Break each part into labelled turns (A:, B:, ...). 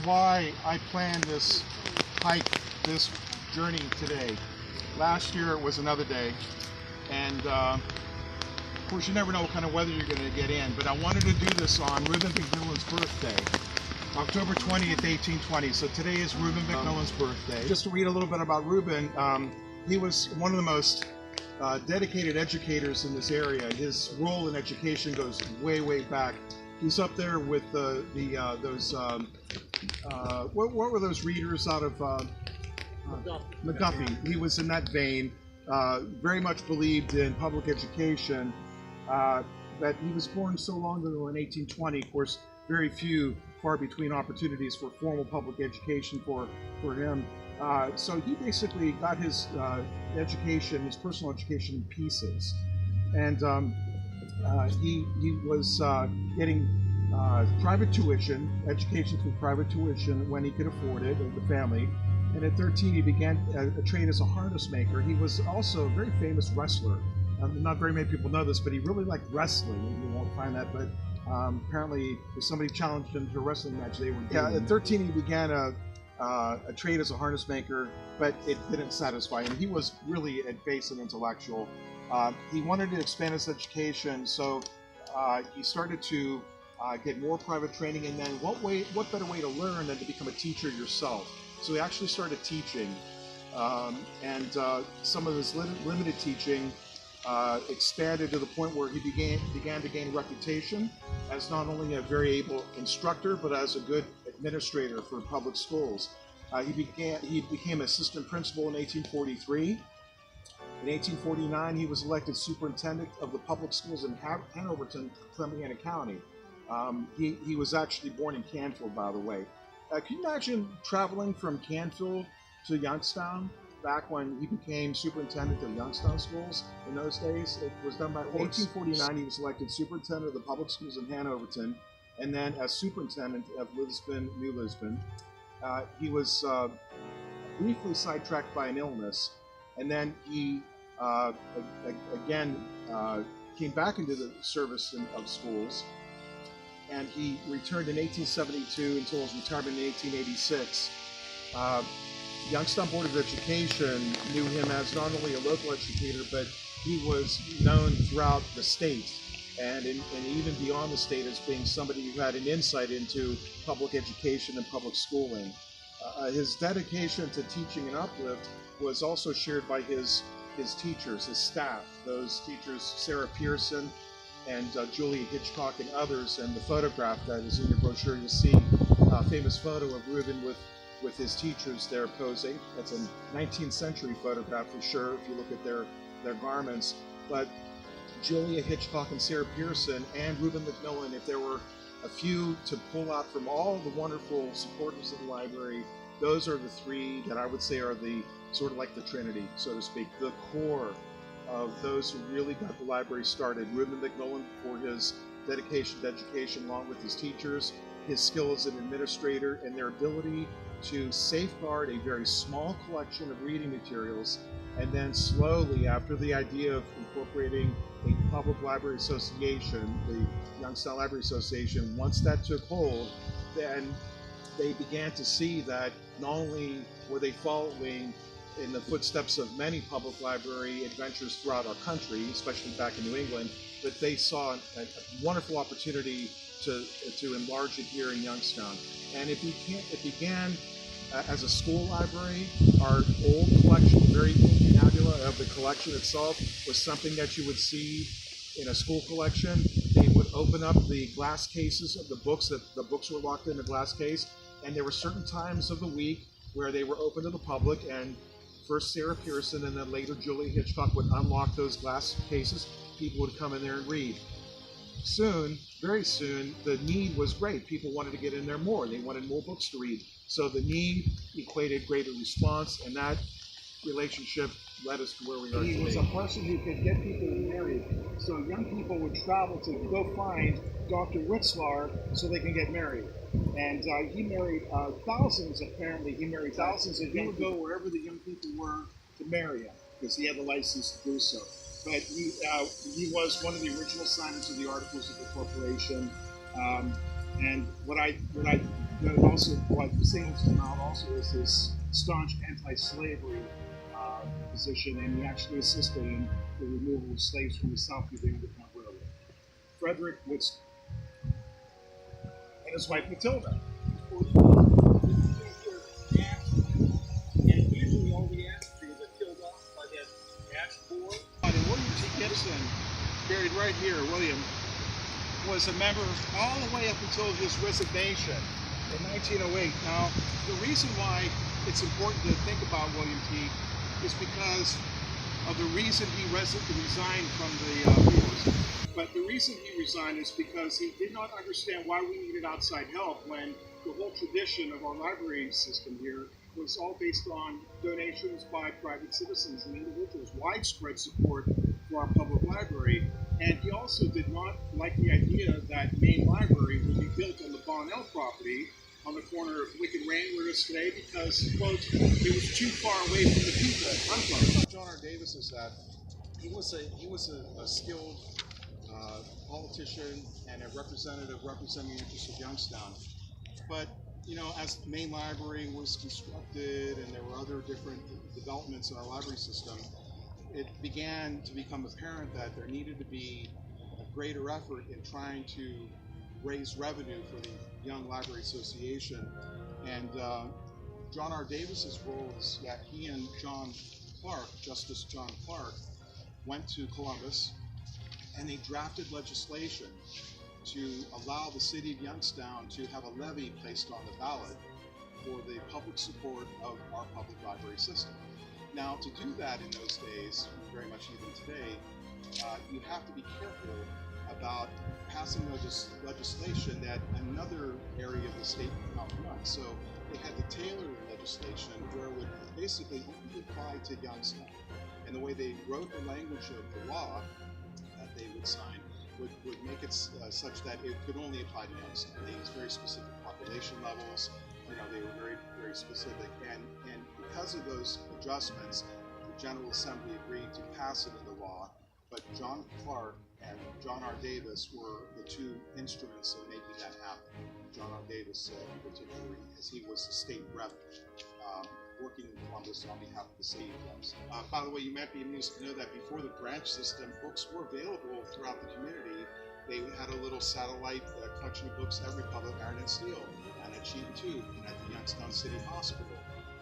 A: why I planned this hike, this journey today. Last year it was another day, and of course you never know what kind of weather you're going to get in, but I wanted to do this on Reuben McMillan's birthday, October 20th, 1820. So today is Reuben McMillan's birthday. Just to read a little bit about Reuben, he was one of the most dedicated educators in this area. His role in education goes way, way back. He's up there with what were those readers out of McGuffey. He was in that vein. Very much believed in public education. But he was born so long ago in 1820. Of course, very few, far between opportunities for formal public education for him. So he basically got his education, his personal education in pieces. And he was getting private tuition, education through private tuition when he could afford it, and the family. And at 13, he began a trade as a harness maker. He was also a very famous wrestler. Not very many people know this, but he really liked wrestling. You won't find that, but apparently if somebody challenged him to a wrestling match, they would. Yeah, at 13, he began a trade as a harness maker, but it didn't satisfy him. He was really at base an intellectual. He wanted to expand his education, so he started to get more private training, and then what better way to learn than to become a teacher yourself? So he actually started teaching, and some of his limited teaching expanded to the point where he began to gain reputation as not only a very able instructor, but as a good administrator for public schools. He became assistant principal in 1843. In 1849, he was elected superintendent of the public schools in Hanoverton, Columbia County. He was actually born in Canfield, by the way. Can you imagine traveling from Canfield to Youngstown back when he became superintendent of Youngstown schools in those days? It was done by horse. In 1849, he was elected superintendent of the public schools in Hanoverton, and then as superintendent of New Lisbon. He was briefly sidetracked by an illness, and then he again came back into the service of schools, and he returned in 1872 until his retirement in 1886. Youngstown Board of Education knew him as not only a local educator, but he was known throughout the state and even beyond the state as being somebody who had an insight into public education and public schooling. His dedication to teaching and uplift was also shared by his teachers, his staff. Those teachers, Sarah Pearson and Julia Hitchcock and others, and the photograph that is in your brochure, you'll see a famous photo of Reuben with his teachers there posing. That's a 19th century photograph for sure if you look at their garments. But Julia Hitchcock and Sarah Pearson and Reuben McMillan, if there were a few to pull out from all the wonderful supporters of the library, those are the three that I would say are the sort of like the Trinity, so to speak, the core of those who really got the library started. Reuben McMillan for his dedication to education, along with his teachers, his skill as an administrator, and their ability to safeguard a very small collection of reading materials, and then slowly, after the idea of incorporating a public library association, the Youngstown Library Association, once that took hold, then they began to see that not only were they following in the footsteps of many public library adventures throughout our country, especially back in New England, that they saw a wonderful opportunity to enlarge it here in Youngstown. And it began as a school library. Our old collection, very tabula of the collection itself, was something that you would see in a school collection. They would open up the glass cases of the books, that the books were locked in a glass case, and there were certain times of the week where they were open to the public, and first Sarah Pearson and then later Julia Hitchcock would unlock those glass cases. People would come in there and read. Soon, very soon, the need was great. People wanted to get in there more. They wanted more books to read. So the need equated greater response, and that relationship led us to where we are today. He was a person who could get people married. So young people would travel to go find Dr. Ritzlar so they can get married. And he married thousands, apparently. He married thousands, and he would go wherever the young people were to marry him, because he had the license to do so. But he was one of the original signers of the Articles of the Corporation. And what I But also, what distinguishes him out also is his staunch anti-slavery position, and he actually assisted in the removal of slaves from the South through the Underground Railroad. Frederick Woodson and his wife Matilda. And usually all the ash trees are killed off by that ash borer. And William T. Gibson, buried right here, William, was a member all the way up until his resignation in 1908. Now, the reason why it's important to think about William T. is because of the reason he resigned from the wars. But the reason he resigned is because he did not understand why we needed outside help when the whole tradition of our library system here was all based on donations by private citizens and individuals, widespread support for our public library. And he also did not like the idea that Main Library would be built on the Bonnell property on the corner of Wick and Rain where it is today because, quote, it was too far away from the people, unquote. John R. Davis is that he was a skilled politician and a representative representing the interests of Youngstown. But, you know, as the Main Library was constructed and there were other different developments in our library system, it began to become apparent that there needed to be a greater effort in trying to raise revenue for the Young Library Association. And John R. Davis's role is that he and John Clark, Justice John Clark, went to Columbus and they drafted legislation to allow the city of Youngstown to have a levy placed on the ballot for the public support of our public library system. Now, to do that in those days, very much even today, you have to be careful about passing legislation that another area of the state would not want. So they had to tailor the legislation where it would basically only apply to Youngstown. And the way they wrote the language of the law that they would sign would make it such that it could only apply to Youngstown. They used very specific population levels. You know, they were very, very specific. And because of those adjustments, the General Assembly agreed to pass it into law. But John Clark and John R. Davis were the two instruments in making that happen. John R. Davis, in particular, as he was the state rep, working in Columbus on behalf of the city of Youngstown. By the way, you might be amused to know that before the branch system, books were available throughout the community. They had a little satellite collection of books at Republic, Iron and Steel, and at Sheet and Tube, and at the Youngstown City Hospital.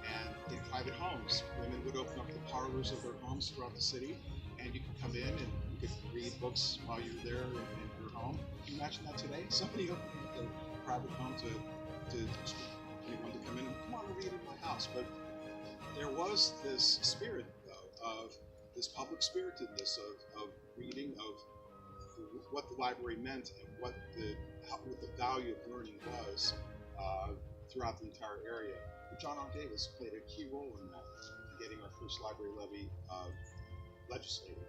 A: And in private homes, women would open up the parlors of their homes throughout the city, and you could come in and you could read books while you were there in your home. Can you imagine that today? Somebody opening up their private home to anyone to come in and come on and read in my house. But there was this spirit, though, of this public spiritedness of reading, of what the library meant and what the value of learning was throughout the entire area. But John R. Davis played a key role in that, in getting our first library levy legislated.